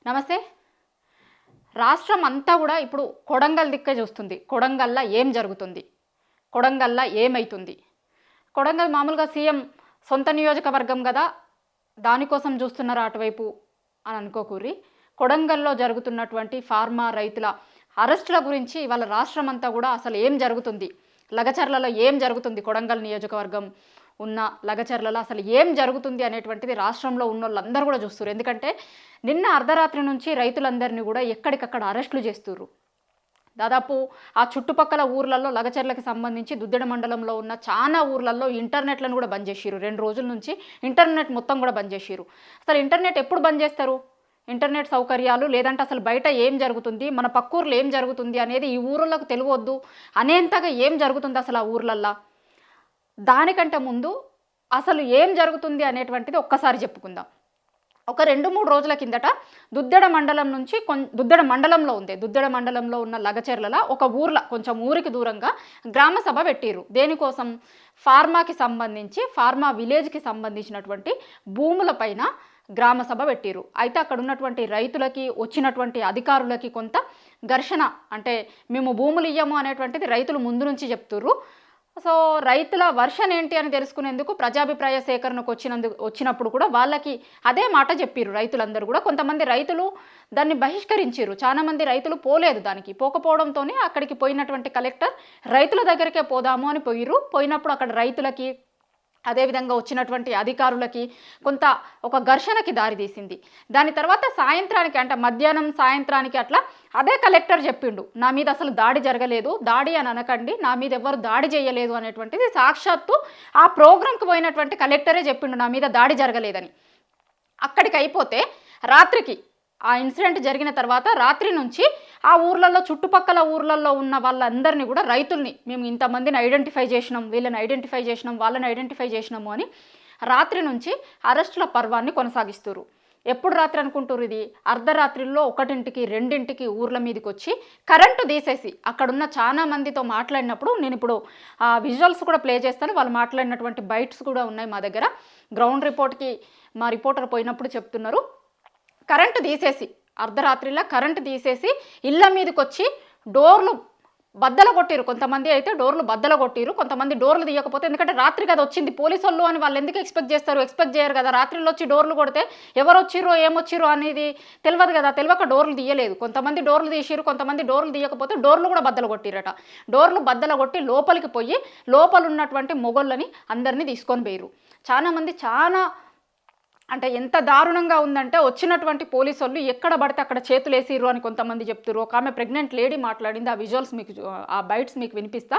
నమస్తే. రాష్ట్రం అంతా కూడా ఇప్పుడు కొడంగల్ దిక్కే చూస్తుంది. కొడంగల్‌లో ఏం జరుగుతుంది? కొడంగల్‌లో ఏమైతుంది? కొడంగల్ మామూలుగా సీఎం సొంత నియోజకవర్గం గదా! దానికోసం చూస్తున్నారా అటువైపు అని అనుకోకూర్రి. కొడంగల్‌లో జరుగుతున్నటువంటి ఫార్మా రైతుల అరెస్టుల గురించి ఇవాళ రాష్ట్రం అంతా కూడా అసలు ఏం జరుగుతుంది? లగచర్లలో ఏం జరుగుతుంది? కొడంగల్ నియోజకవర్గం ఉన్న లగచర్లలో అసలు ఏం జరుగుతుంది అనేటువంటిది రాష్ట్రంలో ఉన్నోళ్ళందరూ కూడా చూస్తున్నారు. ఎందుకంటే నిన్న అర్ధరాత్రి నుంచి రైతులందరినీ కూడా ఎక్కడికక్కడ అరెస్టులు చేస్తుర్రు. దాదాపు ఆ చుట్టుపక్కల ఊర్లలో లగచర్లకు సంబంధించి దుద్దెడ మండలంలో ఉన్న చాలా ఊర్లలో ఇంటర్నెట్లను కూడా బంద్ చేసిర్రు. 2 రోజుల నుంచి ఇంటర్నెట్ మొత్తం కూడా బంద్ చేసిర్రు. అసలు ఇంటర్నెట్ ఎప్పుడు బంద్ చేస్తారు? ఇంటర్నెట్ సౌకర్యాలు లేదంటే అసలు బయట ఏం జరుగుతుంది, మన పక్కూర్లో ఏం జరుగుతుంది అనేది ఈ ఊర్లకు తెలియవద్దు అనేంతగా ఏం జరుగుతుంది అసలు ఆ ఊర్లల్లో. దానికంటే ముందు అసలు ఏం జరుగుతుంది అనేటువంటిది ఒక్కసారి చెప్పుకుందాం. ఒక 2-3 రోజుల కిందట దుద్దెడ మండలం నుంచి దుద్దెడ మండలంలో ఉంది. దుద్దెడ మండలంలో ఉన్న లగచెర్లలో ఒక ఊర్లో కొంచెం ఊరికి దూరంగా గ్రామ సభ పెట్టిర్రు. దేనికోసం? ఫార్మాకి సంబంధించి ఫార్మా విలేజ్కి సంబంధించినటువంటి భూములపైన గ్రామ సభ పెట్టిర్రు. అయితే అక్కడ ఉన్నటువంటి రైతులకి వచ్చినటువంటి అధికారులకి కొంత ఘర్షణ, అంటే మేము భూములు ఇయ్యము అనేటువంటిది రైతులు ముందు నుంచి చెప్తుర్రు. సో రైతుల వర్షన్ ఏంటి అని తెలుసుకునేందుకు ప్రజాభిప్రాయ సేకరణకు వచ్చినప్పుడు కూడా వాళ్ళకి అదే మాట చెప్పిర్రు రైతులందరూ కూడా. కొంతమంది రైతులు దాన్ని బహిష్కరించారు. చాలా మంది రైతులు పోలేదు. దానికి పోకపోవడంతోనే అక్కడికి పోయినటువంటి కలెక్టర్ రైతుల దగ్గరికే పోదాము అని పోయినప్పుడు అక్కడ రైతులకి అదేవిధంగా వచ్చినటువంటి అధికారులకి కొంత ఒక ఘర్షణకి దారితీసింది. దాని తర్వాత సాయంత్రానికి, అంటే మధ్యాహ్నం సాయంత్రానికి అట్లా అదే కలెక్టర్ చెప్పిండు, నా మీద అసలు దాడి జరగలేదు, దాడి అని అనకండి, నా మీద ఎవరు దాడి చేయలేదు అనేటువంటిది సాక్షాత్తు ఆ ప్రోగ్రాంకి పోయినటువంటి కలెక్టరే చెప్పిండు, నా మీద దాడి జరగలేదని. అక్కడికి అయిపోతే రాత్రికి ఆ ఇన్సిడెంట్ జరిగిన తర్వాత రాత్రి నుంచి ఆ ఊర్లలో చుట్టుపక్కల ఊర్లలో ఉన్న వాళ్ళందరినీ కూడా రైతుల్ని మేము ఇంతమందిని ఐడెంటిఫై చేసినాం, వీళ్ళని ఐడెంటిఫై చేసినాం, వాళ్ళని ఐడెంటిఫై చేసినాము అని రాత్రి నుంచి అరెస్టుల పర్వాన్ని కొనసాగిస్తారు. ఎప్పుడు రాత్రి అనుకుంటారు? ఇది అర్ధరాత్రిలో 1ంటికి 2ంటికి ఊర్ల మీదకి వచ్చి కరెంటు తీసేసి అక్కడున్న చాలా మందితో మాట్లాడినప్పుడు నేను ఇప్పుడు ఆ విజువల్స్ కూడా ప్లే చేస్తాను. వాళ్ళు మాట్లాడినటువంటి బైట్స్ కూడా ఉన్నాయి మా దగ్గర. గ్రౌండ్ రిపోర్ట్కి మా రిపోర్టర్ పోయినప్పుడు చెప్తున్నారు, కరెంటు తీసేసి అర్ధరాత్రిలో కరెంటు తీసేసి ఇళ్ళ మీదకి వచ్చి డోర్లు బద్దలు కొట్టిరు. కొంతమంది అయితే డోర్లు బద్దలు కొట్టిరు, కొంతమంది డోర్లు తీయకపోతే, ఎందుకంటే రాత్రి కదా వచ్చింది పోలీసు వాళ్ళు అని వాళ్ళు ఎందుకు ఎక్స్పెక్ట్ చేస్తారు? ఎక్స్పెక్ట్ చేయరు కదా. రాత్రిలో వచ్చి డోర్లు కొడితే ఎవరు వచ్చిర్రో ఏమొచ్చిర్రో అనేది తెలియదు కదా. తెలియక డోర్లు తీయలేదు. కొంతమంది డోర్లు తీసిరు, కొంతమంది డోర్లు తీయకపోతే డోర్లు కూడా బద్దలు కొట్టిరట. డోర్లు బద్దలు కొట్టి లోపలికి పోయి లోపల ఉన్నటువంటి మొగోళ్ళని అందరినీ తీసుకొని పోయిరు. చాలామంది అంటే ఎంత దారుణంగా ఉందంటే వచ్చినటువంటి పోలీసు వాళ్ళు ఎక్కడ పడితే అక్కడ చేతులు వేసిర్రు అని కొంతమంది చెప్తారు. ఒక ఆమె ప్రెగ్నెంట్ లేడీ మాట్లాడింది. ఆ విజువల్స్ మీకు, ఆ బైట్స్ మీకు వినిపిస్తా.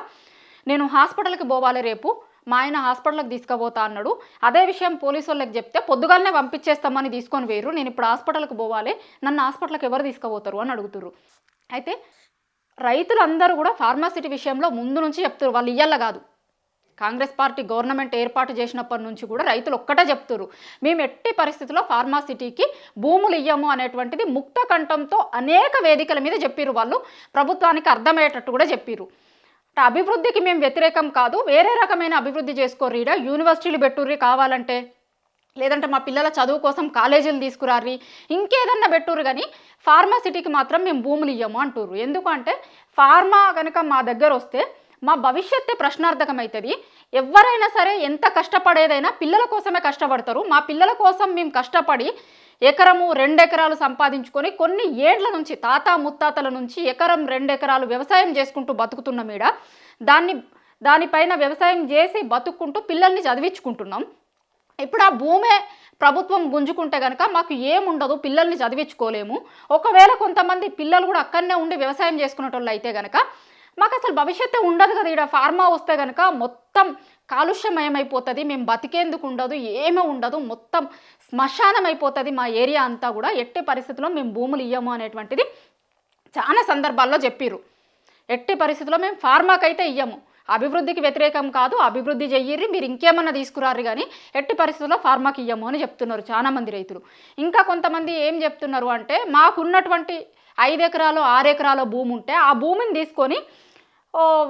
నేను హాస్పిటల్కి పోవాలి, రేపు మా ఆయన హాస్పిటల్కి తీసుకుపోతా అన్నాడు. అదే విషయం పోలీసు వాళ్ళకి చెప్తే పొద్దుగాలనే పంపించేస్తామని తీసుకొని పోయిర్రు. నేను ఇప్పుడు హాస్పిటల్కి పోవాలి, నన్ను హాస్పిటల్కి ఎవరు తీసుకుపోతారు అని అడుగుతుర్రు. అయితే రైతులందరూ కూడా ఫార్మాసిటీ విషయంలో ముందు నుంచి చెప్తారు, వాళ్ళు ఇయ్యాల కాదు. కాంగ్రెస్ పార్టీ గవర్నమెంట్ ఏర్పాటు చేసినప్పటి నుంచి కూడా రైతులు ఒక్కటే చెప్తారు, మేము ఎట్టి పరిస్థితుల్లో ఫార్మాసిటీకి భూములు ఇయ్యము అనేటువంటిది ముక్త కంఠంతో అనేక వేదికల మీద చెప్పిర్రు. వాళ్ళు ప్రభుత్వానికి అర్థమయ్యేటట్టు కూడా చెప్పిర్రు. అభివృద్ధికి మేము వ్యతిరేకం కాదు, వేరే రకమైన అభివృద్ధి చేసుకోర్రీ, యూనివర్సిటీలు పెట్టుర్రి కావాలంటే, లేదంటే మా పిల్లల చదువు కోసం కాలేజీలు తీసుకురారి, ఇంకేదన్నా పెట్టుర్రు, కానీ ఫార్మాసిటీకి మాత్రం మేము భూములు ఇయ్యము అంటుర్రు. ఎందుకంటే ఫార్మా కనుక మా దగ్గర వస్తే మా భవిష్యత్తే ప్రశ్నార్థకమవుతుంది. ఎవరైనా సరే ఎంత కష్టపడేదైనా పిల్లల కోసమే కష్టపడతారు. మా పిల్లల కోసం మేము కష్టపడి 1-2 ఎకరాలు సంపాదించుకొని కొన్ని ఏళ్ల నుంచి తాత ముత్తాతల నుంచి 1-2 ఎకరాలు వ్యవసాయం చేసుకుంటూ బతుకుతున్న మీద దానిపైన వ్యవసాయం చేసి బతుక్కుంటూ పిల్లల్ని చదివించుకుంటున్నాం. ఇప్పుడు ఆ భూమే ప్రభుత్వం గుంజుకుంటే కనుక మాకు ఏముండదు, పిల్లల్ని చదివించుకోలేము. ఒకవేళ కొంతమంది పిల్లలు కూడా అక్కడనే ఉండి వ్యవసాయం చేసుకునేటోళ్ళు అయితే కనుక మాకు అసలు భవిష్యత్తు ఉండదు కదా. ఇక్కడ ఫార్మా వస్తే కనుక మొత్తం కాలుష్యమయమైపోతుంది, మేము బతికేందుకు ఉండదు, ఏమీ ఉండదు, మొత్తం శ్మశానం అయిపోతుంది మా ఏరియా అంతా కూడా. ఎట్టి పరిస్థితుల్లో మేము భూములు ఇయ్యము అనేటువంటిది చాలా సందర్భాల్లో చెప్పిర్రు. ఎట్టి పరిస్థితుల్లో మేము ఫార్మాకైతే ఇయ్యము, అభివృద్ధికి వ్యతిరేకం కాదు, అభివృద్ధి చెయ్యిర్రి, మీరు ఇంకేమన్నా తీసుకురారు, కానీ ఎట్టి పరిస్థితుల్లో ఫార్మాకి ఇయ్యము అని చెప్తున్నారు చాలామంది రైతులు. ఇంకా కొంతమంది ఏం చెప్తున్నారు అంటే, మాకున్నటువంటి 5 ఎకరాలు 6 ఎకరాల భూమి ఉంటే ఆ భూమిని తీసుకొని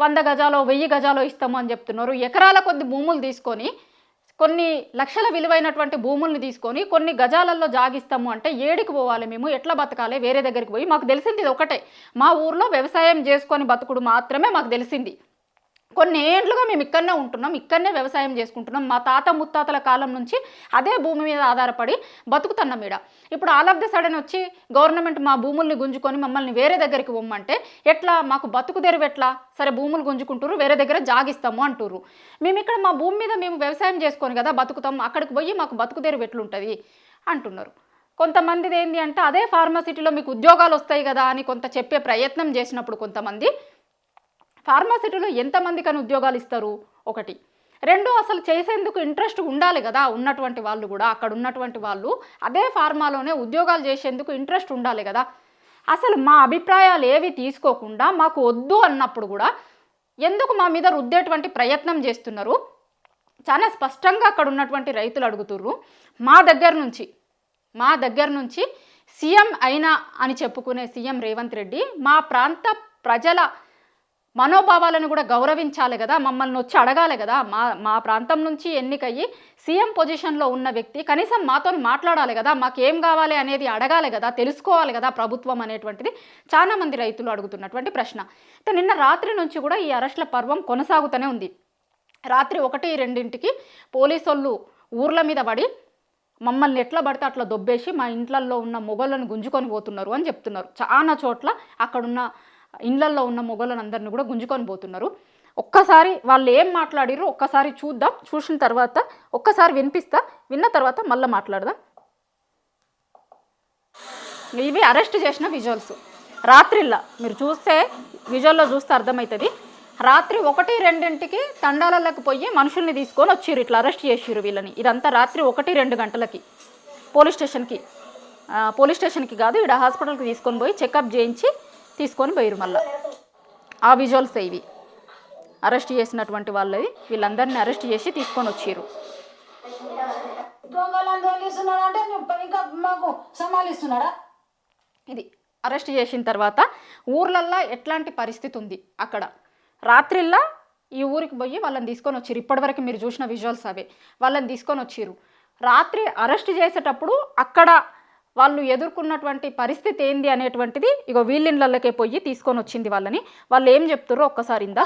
100 గజాలో 1000 గజాలో ఇస్తాము అని చెప్తున్నారు. ఎకరాల కొద్ది భూములు తీసుకొని కొన్ని లక్షల విలువైనటువంటి భూముల్ని తీసుకొని కొన్ని గజాలలో జాగిస్తాము అంటే ఏడికి పోవాలి మేము, ఎట్లా బతకాలి? వేరే దగ్గరికి పోయి మాకు తెలిసింది ఇది ఒకటే, మా ఊర్లో వ్యవసాయం చేసుకొని బతుకుడు మాత్రమే మాకు తెలిసింది. కొన్ని ఏండ్లుగా మేము ఇక్కడనే ఉంటున్నాం, ఇక్కడనే వ్యవసాయం చేసుకుంటున్నాం, మా తాత ముత్తాతల కాలం నుంచి అదే భూమి మీద ఆధారపడి బతుకుతున్నాం ఈడ. ఇప్పుడు ఆల్ ఆఫ్ ద సడన్ వచ్చి గవర్నమెంట్ మా భూముల్ని గుంజుకొని మమ్మల్ని వేరే దగ్గరికి పొమ్మంటే ఎట్లా? మాకు బతుకు తెరువు ఎట్లా? సరే భూములు గుంజుకుంటారు, వేరే దగ్గర జాగిస్తాము అంటుర్రు. మేము ఇక్కడ మా భూమి మీద మేము వ్యవసాయం చేసుకొని కదా బతుకుతాం, అక్కడికి పోయి మాకు బతుకు తెరువు ఎట్లుంటుంది అంటున్నారు. కొంతమందిది ఏంటి అంటే అదే ఫార్మసిటీలో మీకు ఉద్యోగాలు వస్తాయి కదా అని కొంత చెప్పే ప్రయత్నం చేసినప్పుడు కొంతమంది, ఫార్మాసిటీలో ఎంతమంది కానీ ఉద్యోగాలు ఇస్తారు? ఒకటి. రెండు, అసలు చేసేందుకు ఇంట్రెస్ట్ ఉండాలి కదా ఉన్నటువంటి వాళ్ళు కూడా, అక్కడ ఉన్నటువంటి వాళ్ళు అదే ఫార్మాలోనే ఉద్యోగాలు చేసేందుకు ఇంట్రెస్ట్ ఉండాలి కదా. అసలు మా అభిప్రాయాలు ఏవి తీసుకోకుండా మాకు వద్దు అన్నప్పుడు కూడా ఎందుకు మా మీద రుద్దేటువంటి ప్రయత్నం చేస్తున్నారు? చాలా స్పష్టంగా అక్కడ ఉన్నటువంటి రైతులు అడుగుతుర్రు. మా దగ్గర నుంచి సీఎం అయినా అని చెప్పుకునే సీఎం రేవంత్ రెడ్డి మా ప్రాంత ప్రజల మనోభావాలను కూడా గౌరవించాలి కదా, మమ్మల్ని వచ్చి అడగాలి కదా. మా ప్రాంతం నుంచి ఎన్నికయ్యి సీఎం పొజిషన్లో ఉన్న వ్యక్తి కనీసం మాతో మాట్లాడాలి కదా, మాకేం కావాలి అనేది అడగాలి కదా, తెలుసుకోవాలి కదా ప్రభుత్వం అనేటువంటిది చాలామంది రైతులు అడుగుతున్నటువంటి ప్రశ్న. అయితే నిన్న రాత్రి నుంచి కూడా ఈ అరెస్టుల పర్వం కొనసాగుతూనే ఉంది. రాత్రి 1-2ంటికి పోలీసు వాళ్ళు ఊర్ల మీద పడి మమ్మల్ని ఎట్లా పడితే అట్లా దొబ్బేసి మా ఇంట్లల్లో ఉన్న మొగళ్ళను గుంజుకొని పోతున్నారు అని చెప్తున్నారు. చాలా చోట్ల అక్కడున్న ఇండ్లల్లో ఉన్న మొగలను అందరిని కూడా గుంజుకొని పోతున్నారు. ఒక్కసారి వాళ్ళు ఏం మాట్లాడిరో ఒక్కసారి చూద్దాం, చూసిన తర్వాత ఒక్కసారి విన్న తర్వాత మళ్ళీ మాట్లాడదాం. ఇవి అరెస్ట్ చేసిన విజువల్స్ రాత్రిల్లా మీరు చూస్తే విజువల్లో చూస్తే అర్థమవుతుంది. రాత్రి 1-2ంటికి తండాలలోకి పోయి మనుషుల్ని తీసుకొని వచ్చిర్రు, ఇట్లా అరెస్ట్ చేసిర్రు వీళ్ళని. ఇదంతా రాత్రి 1-2 గంటలకి పోలీస్ స్టేషన్కి కాదు, ఇక్కడ హాస్పిటల్కి తీసుకొని పోయి చెకప్ చేయించి తీసుకొని పోయారు. మళ్ళీ ఆ విజువల్స్ ఇవి అరెస్ట్ చేసినటువంటి వాళ్ళది. వీళ్ళందరినీ అరెస్ట్ చేసి తీసుకొని వచ్చిర్రు. ఇది అరెస్ట్ చేసిన తర్వాత ఊర్లల్లో ఎట్లాంటి పరిస్థితి ఉంది అక్కడ. రాత్రిల్లా ఈ ఊరికి పోయి వాళ్ళని తీసుకొని వచ్చిర్రు. ఇప్పటివరకు మీరు చూసిన విజువల్స్ అవే. వాళ్ళని తీసుకొని వచ్చిర్రు. రాత్రి అరెస్ట్ చేసేటప్పుడు అక్కడ వాళ్ళు ఎదుర్కొన్నటువంటి పరిస్థితి ఏంది అనేటువంటిది ఇగో వీళ్ళిళ్ళకే పోయి తీసుకొని వచ్చింది వాళ్ళని. వాళ్ళు ఏం చెప్తారో ఒక్కసారి ఇందా.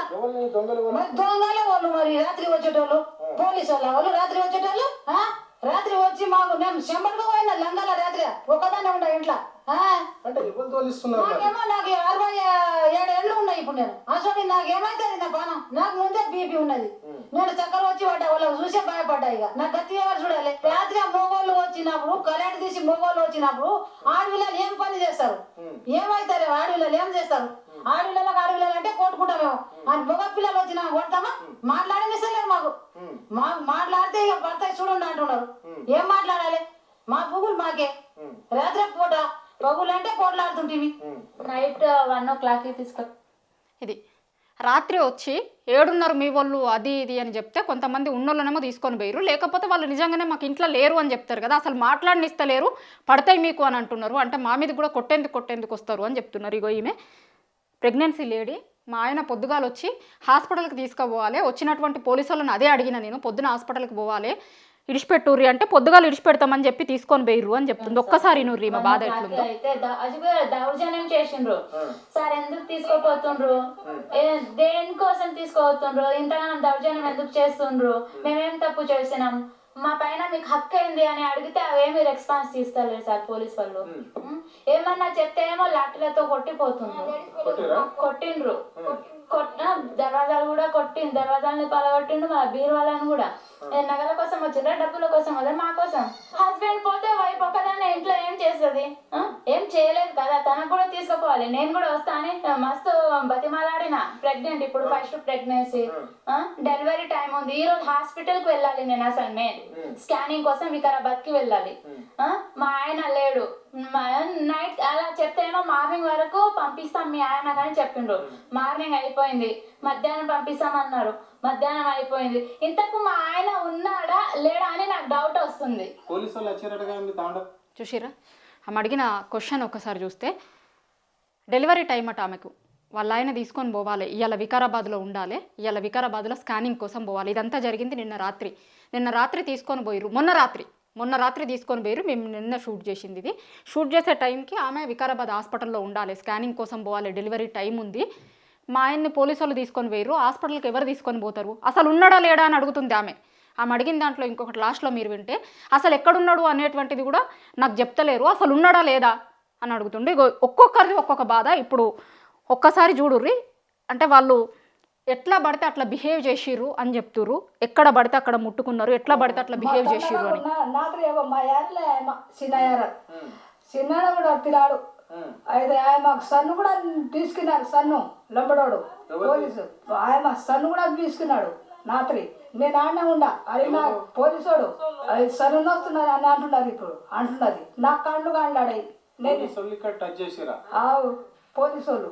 రాత్రి వచ్చి మాకు నేను చెంబడికి పోయిన లంగాల రాత్రి ఒక్కదాన్ని ఉండ ఇంట్లో. నాకేమో నాకు 67 ఏళ్ళు ఉన్నాయి ఇప్పుడు. నేను అసలు నాకేమైతుంది నా పానం, నాకు ముందే బీపీ ఉన్నది. నేను చక్కర వచ్చి పడ్డా, వాళ్ళకి చూసే భయపడ్డా. ఇక నాకు గట్టి ఎవరు చూడాలి? రాత్రి మొగోళ్ళు వచ్చినప్పుడు కరెంట్ తీసి మొగోళ్ళు వచ్చినప్పుడు ఆడపిల్లలు ఏం పని చేస్తారు? ఏమైతారు ఆడపిల్లలు ఏం చేస్తారు? ఆడపిల్లలు అంటే కొట్టుకుంటామేమో అని మగ పిల్లలు వచ్చినా కొడతామా? మాట్లాడనిస్తలేరు మాకు. మాట్లాడితే ఇక పడతాయి చూడండి అంటున్నారు. ఏం మాట్లాడాలి? మా పువ్వులు మాకే. రాత్రి పూట పగులు అంటే పోట్లాడుతుంటివి. నైట్ 1 o'clock తీసుకో. ఇది రాత్రి వచ్చి 7:30 మీ వాళ్ళు అది ఇది అని చెప్తే కొంతమంది ఉన్నోళ్ళనేమో తీసుకొని పోయారు. లేకపోతే వాళ్ళు నిజంగానే మాకు ఇంట్లో లేరు అని చెప్తారు కదా, అసలు మాట్లాడనిస్తలేరు, పడతాయి మీకు అని అంటున్నారు. అంటే మా మీద కూడా కొట్టేందుకు వస్తారు అని చెప్తున్నారు. ఇగో ఈమె ప్రెగ్నెన్సీ లేడీ. మా ఆయన పొద్దుగాలు వచ్చి హాస్పిటల్కి తీసుకుపోవాలి, వచ్చినటువంటి పోలీసు వాళ్ళని అదే అడిగిన నేను, పొద్దున హాస్పిటల్కి పోవాలి ఇడిచిపెట్టుర్రి అంటే పొద్దుగాలు ఇడిచిపెడతామని చెప్పి తీసుకొని పోయిర్రు అని చెప్తుంది. ఒక్కసారి నుర్రి మా బాధ ఎట్లుందో. దౌర్జన్యం చేసిండ్రు సార్, ఎందుకు తీసుకోపోతుండ్రు? దేనికోసం తీసుకోపోతుండ్రు? ఇంతగానం దౌర్జన్యం ఎందుకు చేస్తుండ్రు? మేమేం తప్పు చేసినాం? మా పైన మీకు హక్కు ఏంది అని అడిగితే అవేమి రెస్పాన్స్ తీస్తలేరు సార్ పోలీస్ వాళ్ళు. ఏమన్నా చెప్తే ఏమో లాఠీలతో కొట్టిండ్రు. దర్వాజాలు కూడా దర్వాజాలని పలగొట్టిండు. మన బీరువాళ్ళని కూడా. నగల కోసం వచ్చిందా, డబ్బుల కోసం వదా? మా కోసం. హస్బెండ్ పోతే వైఫ్ ఒకదాన్ని ఇంట్లో ఏం చేస్తుంది? ఏం చేయలేదు కదా, తనకు కూడా తీసుకుపోవాలి. నేను కూడా వస్తా అని మస్తు బతిమాలాడిన. ప్రెగ్నెంట్, ఇప్పుడు ఫస్ట్ ప్రెగ్నెన్సీ, డెలివరీ టైం ఉంది. ఈ రోజు హాస్పిటల్ కి వెళ్ళాలి నేను. అసలు స్కానింగ్ కోసం వికారాబాద్ కి వెళ్ళాలి. మా ఆయన లేడు. నైట్ అలా చెప్తేమో మార్నింగ్ వరకు పంపిస్తాం మీ ఆయన కానీ చెప్పిండ్రు. మార్నింగ్ అయిపోయింది, మధ్యాహ్నం పంపిస్తామన్నారు. మధ్యాహ్నం అయిపోయింది. ఇంతకు మా ఆయన ఉన్నాడా లేడా అని నాకు డౌట్ వస్తుంది. చూసిరా ఆమె అడిగిన క్వశ్చన్ ఒకసారి చూస్తే, డెలివరీ టైం అట ఆమెకు. వాళ్ళ ఆయన తీసుకొని పోవాలి, ఇవాళ వికారాబాద్లో ఉండాలి, ఇవాళ వికారాబాద్లో స్కానింగ్ కోసం పోవాలి. ఇదంతా జరిగింది నిన్న రాత్రి తీసుకొని పోయిర్రు. మొన్న రాత్రి తీసుకొని పోయిర్రు. మేము నిన్న షూట్ చేసింది ఇది. షూట్ చేసే టైంకి ఆమె వికారాబాద్ హాస్పిటల్లో ఉండాలి, స్కానింగ్ కోసం పోవాలి, డెలివరీ టైం ఉంది. మా ఆయన్ని పోలీసు వాళ్ళు తీసుకొని పోయిర్రు. హాస్పిటల్కి ఎవరు తీసుకొని పోతారు, అసలు ఉన్నాడా లేడా అని అడుగుతుంది ఆమె అడిగిన దాంట్లో ఇంకొకటి లాస్ట్లో మీరు వింటే అసలు ఎక్కడున్నాడు అనేటువంటిది కూడా నాకు చెప్తలేరు, అసలు ఉన్నాడా లేదా అని అడుగుతుండే. ఒక్కొక్కరిది ఒక్కొక్క బాధ. ఇప్పుడు ఒక్కసారి చూడుర్రి, అంటే వాళ్ళు ఎట్లా పడితే అట్లా బిహేవ్ చేసిర్రు అని చెప్తుర్రు, ఎక్కడ పడితే అక్కడ ముట్టుకున్నారు, ఎట్లా పడితే అట్లా బిహేవ్ చేసిర్రు అని. నాకు మా యాడలే చిన్న కూడా పిల్లాడు అయితే ఆయన సన్ను కూడా తీసుకున్నాడు, సన్ను లంబడోడు పోలీసు ఆయన సన్ను కూడా తీసుకున్నాడు రాత్రి. నేను ఆడనే ఉండా, అది నా పోలీసోడు అది సన్ను వస్తున్నారు అని అంటున్నారు. ఇప్పుడు అంటున్నది నా కళ్ళు కాండాడు పోలీసు వాళ్ళు.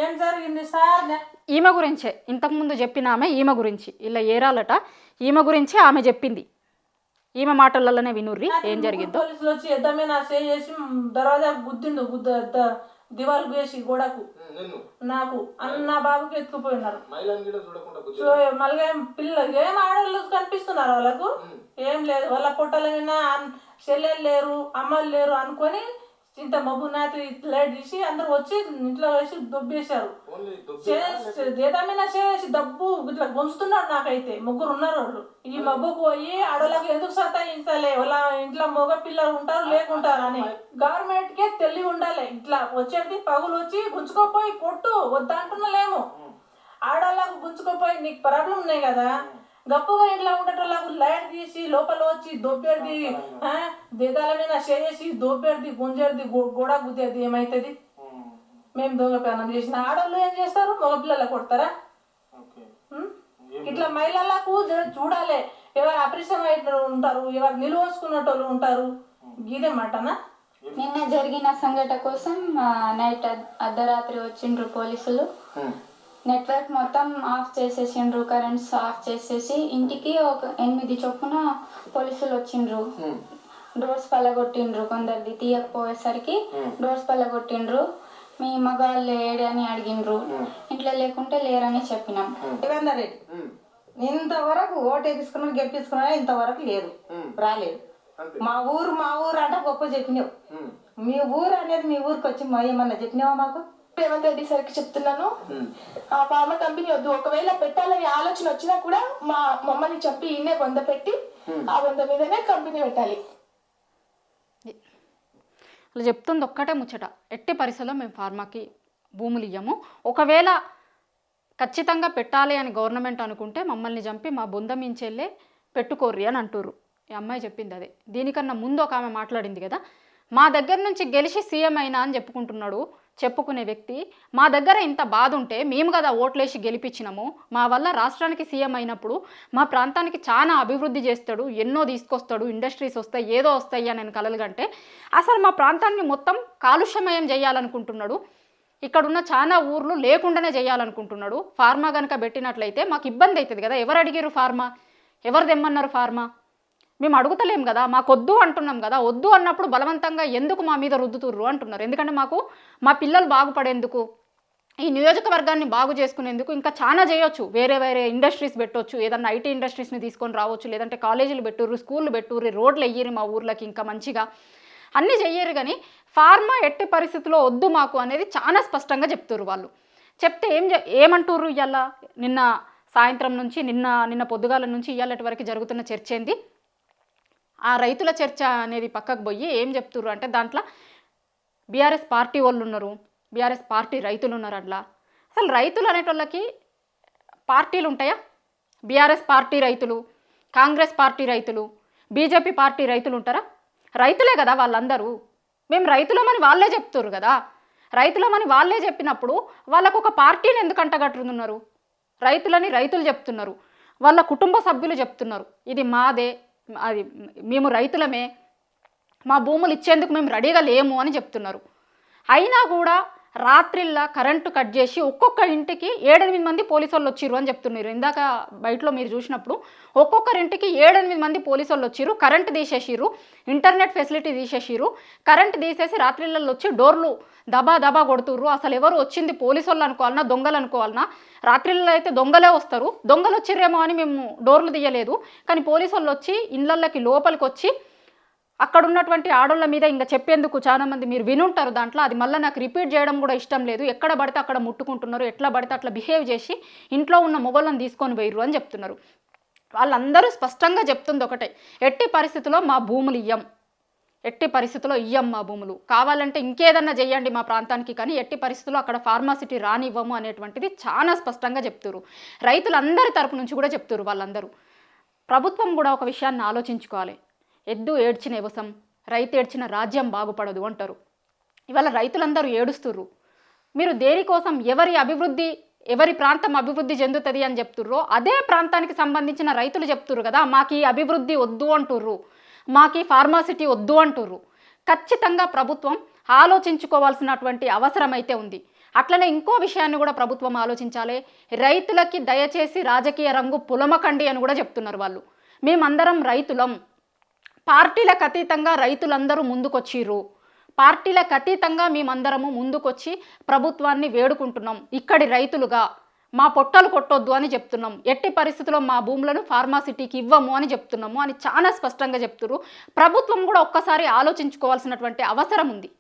ఏం జరిగింది సార్? ఈమె గురించే ఇంతకుముందు చెప్పిన ఆమె, ఈమె గురించి ఇలా ఏరాలట, ఈమె గురించి ఆమె చెప్పింది. ఈమె మాటలలోనే వినుర్రి ఏం జరిగిందో. పోలీసులు వచ్చి ఎద్దమే నా సే చేసి దర్వాజా గుద్దిండు, దివాలు వేసి గోడకు నాకు అన్న బాబుకి ఎత్తుకుపోయినారు. మళ్ళీ పిల్లలు ఏం ఆడవాళ్ళు కనిపిస్తున్నారు వాళ్ళకు, ఏం లేదు. వాళ్ళ పొట్టల మీద చెల్లెలు లేరు, అమ్మలు లేరు అనుకొని ఇంత మబ్బు నాతి లైట్ తీసి అందరు వచ్చి ఇంట్లో వేసి దొబ్బేశారు. ఏదమైనా చేసి దబ్బు ఇట్లా గుంజుతున్నాడు. నాకైతే ముగ్గురు ఉన్నారు వాళ్ళు. ఈ మబ్బుకు పోయి ఆడోళ్ళకి ఎందుకు సతాయించాలి, వాళ్ళ ఇంట్లో మగ పిల్లలు ఉంటారు లేకుంటారు అని గవర్నమెంట్ కే తెలివి ఉండాలి. ఇట్లా వచ్చేది పగులు వచ్చి గుంజుకోపోయి కొట్టు వద్దంటున్నలేము. ఆడోళ్ళకు గుంజుకోపోయి నీకు ప్రాబ్లం ఉన్నాయి కదా, గప్పుగా ఇంట్లో ఉండేటోళ్ళకు లైట్ తీసి లోపల వచ్చి దొబ్బేది, దేదాల మీద చేసి దొబ్బేది, గుంజేది, గోడ గుద్దేది. ఏమైతుంది? మేము దొంగ ప్రయాణం చేసిన ఆడవాళ్ళు ఏం చేస్తారు? మగపిల్లలకు కొడతారా? ఇట్లా మహిళలకు చూడాలి. ఎవరు అపరిచయం అయిన ఉంటారు, ఎవరు నిలువసుకున్నటోళ్ళు ఉంటారు. గీదేమాటనా? నిన్న జరిగిన సంఘటన కోసం నైట్ అర్ధరాత్రి వచ్చిండ్రు పోలీసులు. నెట్వర్క్ మొత్తం ఆఫ్ చేసేసిండ్రు, కరెంట్స్ ఆఫ్ చేసేసి ఇంటికి ఒక 8 చొప్పున పోలీసులు వచ్చిండ్రు. Doors పల్లగొట్టిండ్రు, కొందరిది తీయకపోయేసరికి doors పల్లగొట్టిండ్రు. మీ మగాళ్ళు లేడని అడిగిండ్రు, ఇంట్లో లేకుంటే లేరని చెప్పినాం. రెడ్డి ఇంతవరకు ఓటు వేపించుకున్నా గెలిపించుకున్నా ఇంతవరకు లేదు, రాలేదు. మా ఊరు అంటే గొప్ప చెప్పినావు. మీ ఊరు అనేది మీ ఊరికి వచ్చి ఏమన్నా చెప్పినావా మాకు? రేవంత్ రెడ్డి సార్కి చెప్తున్నాను, ఆ ఫార్మా కంపెనీ వద్దు. ఒకవేళ పెట్టాలని ఆలోచన వచ్చినా కూడా మమ్మల్ని చంపి ఇన్నే బొంద పెట్టి ఆ బొంద మీదనే కంపెనీ పెట్టాలి. అలా చెప్తుంది ఒక్కటే ముచ్చట. ఎట్టి పరిస్థితుల్లో మేము ఫార్మాకి భూములు ఇయ్యము. ఒకవేళ ఖచ్చితంగా పెట్టాలి అని గవర్నమెంట్ అనుకుంటే మమ్మల్ని చంపి మా బొంద మించెళ్ళే పెట్టుకోర్రి అని అంటుర్రు. ఈ అమ్మాయి చెప్పింది అదే. దీనికన్నా ముందు ఒక ఆమె మాట్లాడింది కదా, మా దగ్గర నుంచి గెలిచి సీఎం అయినా అని చెప్పుకునే వ్యక్తి, మా దగ్గర ఇంత బాధ ఉంటే మేము కదా ఓట్లేసి గెలిపించినాము, మా వల్ల రాష్ట్రానికి సీఎం అయినప్పుడు మా ప్రాంతానికి చాలా అభివృద్ధి చేస్తాడు, ఎన్నో తీసుకొస్తాడు, ఇండస్ట్రీస్ వస్తాయి, ఏదో వస్తాయి అని నేను కలలుగంటే అసలు మా ప్రాంతాన్ని మొత్తం కాలుష్యమయం చేయాలనుకుంటున్నాడు. ఇక్కడున్న చాలా ఊర్లు లేకుండానే చేయాలనుకుంటున్నాడు. ఫార్మా కనుక పెట్టినట్లయితే మాకు ఇబ్బంది అవుతుంది కదా. ఎవరు అడిగారు ఫార్మా? ఎవరు తెమ్మన్నారు ఫార్మా? మేము అడుగుతలేం కదా, మాకు వద్దు అంటున్నాం కదా. వద్దు అన్నప్పుడు బలవంతంగా ఎందుకు మా మీద రుద్దుతుర్రు అంటున్నారు. ఎందుకంటే మాకు మా పిల్లలు బాగుపడేందుకు, ఈ నియోజకవర్గాన్ని బాగు చేసుకునేందుకు ఇంకా చాలా చేయొచ్చు. వేరే ఇండస్ట్రీస్ పెట్టవచ్చు, ఏదన్నా ఐటీ ఇండస్ట్రీస్ని తీసుకొని రావచ్చు, లేదంటే కాలేజీలు పెట్టుర్రు, స్కూళ్ళు పెట్టుర్రు, రోడ్లు వెయ్యిరి మా ఊర్లకి ఇంకా మంచిగా అన్నీ చెయ్యరు. కానీ ఫార్మా ఎట్టి పరిస్థితుల్లో వద్దు మాకు అనేది చాలా స్పష్టంగా చెప్తుర్రు. వాళ్ళు చెప్తే ఏమంటుర్రు? ఇవాళ నిన్న సాయంత్రం నుంచి నిన్న పొద్దుగాల నుంచి ఇవాళటి వరకు జరుగుతున్న చర్చ ఏంది? ఆ రైతుల చర్చ అనేది పక్కకు పోయి ఏం చెప్తుర్రు అంటే దాంట్లో బీఆర్ఎస్ పార్టీ వాళ్ళు ఉన్నారు, బీఆర్ఎస్ పార్టీ రైతులు ఉన్నారు. అట్లా అసలు రైతులు అనేటోళ్ళకి పార్టీలు ఉంటాయా? బీఆర్ఎస్ పార్టీ రైతులు, కాంగ్రెస్ పార్టీ రైతులు, బీజేపీ పార్టీ రైతులు ఉంటారా? రైతులే కదా వాళ్ళందరూ. మేము రైతులమని వాళ్ళే చెప్తుర్రు కదా. రైతులమని వాళ్ళే చెప్పినప్పుడు వాళ్ళకు ఒక పార్టీని ఎందుకు అంటగట్టుతున్నారు? రైతులని రైతులు చెప్తున్నారు, వాళ్ళ కుటుంబ సభ్యులు చెప్తున్నారు ఇది మాదే, అది మేము రైతులమే, మా భూములు ఇచ్చేందుకు మేము రెడీగా లేము అని చెప్తున్నారు. అయినా కూడా రాత్రిళ్ళ కరెంటు కట్ చేసి ఒక్కొక్క ఇంటికి 7-8 మంది పోలీసు వాళ్ళు వచ్చిర్రు అని చెప్తున్నారు. ఇందాక బయటలో మీరు చూసినప్పుడు ఒక్కొక్కరింటికి 7-8 మంది పోలీసు వాళ్ళు వచ్చిర్రు, కరెంటు తీసేసిర్రు, ఇంటర్నెట్ ఫెసిలిటీ తీసేసిర్రు, కరెంటు తీసేసి రాత్రిళ్ళల్లో వచ్చి డోర్లు దబా దబా కొడుతుర్రు. అసలు ఎవరు వచ్చింది పోలీసు వాళ్ళు అనుకోవాలన్నా దొంగలు అనుకోవాలన్నా? రాత్రిళ్ళలో అయితే దొంగలే వస్తారు, దొంగలు వచ్చిర్రేమో అని మేము డోర్లు తీయలేదు, కానీ పోలీసు వాళ్ళు వచ్చి ఇళ్ళకి లోపలికి వచ్చి అక్కడ ఉన్నటువంటి ఆడోళ్ళ మీద ఇంకా చెప్పేందుకు చాలామంది మీరు వినుంటారు దాంట్లో, అది మళ్ళీ నాకు రిపీట్ చేయడం కూడా ఇష్టం లేదు. ఎక్కడ పడితే అక్కడ ముట్టుకుంటున్నారు, ఎట్లా పడితే అట్లా బిహేవ్ చేసి ఇంట్లో ఉన్న మొగోళ్ళని తీసుకొని పోయిర్రు అని చెప్తున్నారు. వాళ్ళందరూ స్పష్టంగా చెప్తుంది ఒకటే, ఎట్టి పరిస్థితుల్లో మా భూములు ఇయ్యం, ఎట్టి పరిస్థితుల్లో ఇయ్యం మా భూములు, కావాలంటే ఇంకేదన్నా చెయ్యండి మా ప్రాంతానికి, కానీ ఎట్టి పరిస్థితుల్లో అక్కడ ఫార్మాసిటీ రానివ్వము అనేటువంటిది చాలా స్పష్టంగా చెప్తున్నారు. రైతులందరి తరపు నుంచి కూడా చెప్తున్నారు వాళ్ళందరూ. ప్రభుత్వం కూడా ఒక విషయాన్ని ఆలోచించుకోవాలి. ఎద్దు ఏడ్చిన వ్యవసాయం, రైతు ఏడ్చిన రాజ్యం బాగుపడదు అంటారు. ఇవాళ రైతులందరూ ఏడుస్తుర్రు. మీరు దేనికోసం ఎవరి అభివృద్ధి, ఎవరి ప్రాంతం అభివృద్ధి చెందుతుంది అని చెప్తుర్రో అదే ప్రాంతానికి సంబంధించిన రైతులు చెప్తుర్రు కదా, మాకు ఈ అభివృద్ధి వద్దు అంటుర్రు, మాకు ఈ ఫార్మాసిటీ వద్దు అంటుర్రు. ఖచ్చితంగా ప్రభుత్వం ఆలోచించుకోవాల్సినటువంటి అవసరం అయితే ఉంది. అట్లనే ఇంకో విషయాన్ని కూడా ప్రభుత్వం ఆలోచించాలి. రైతులకి దయచేసి రాజకీయ రంగు పులమకండి అని కూడా చెప్తున్నారు వాళ్ళు. మేమందరం రైతులం, పార్టీలకు అతీతంగా రైతులందరూ ముందుకొచ్చిర్రు, పార్టీలకు అతీతంగా మేమందరము ముందుకొచ్చి ప్రభుత్వాన్ని వేడుకుంటున్నాం, ఇక్కడి రైతులుగా మా పొట్టలు కొట్టొద్దు అని చెప్తున్నాం, ఎట్టి పరిస్థితుల్లో మా భూములను ఫార్మాసిటీకి ఇవ్వము అని చెప్తున్నాము అని చాలా స్పష్టంగా చెప్తున్నారు. ప్రభుత్వం కూడా ఒక్కసారి ఆలోచించుకోవాల్సినటువంటి అవసరం ఉంది.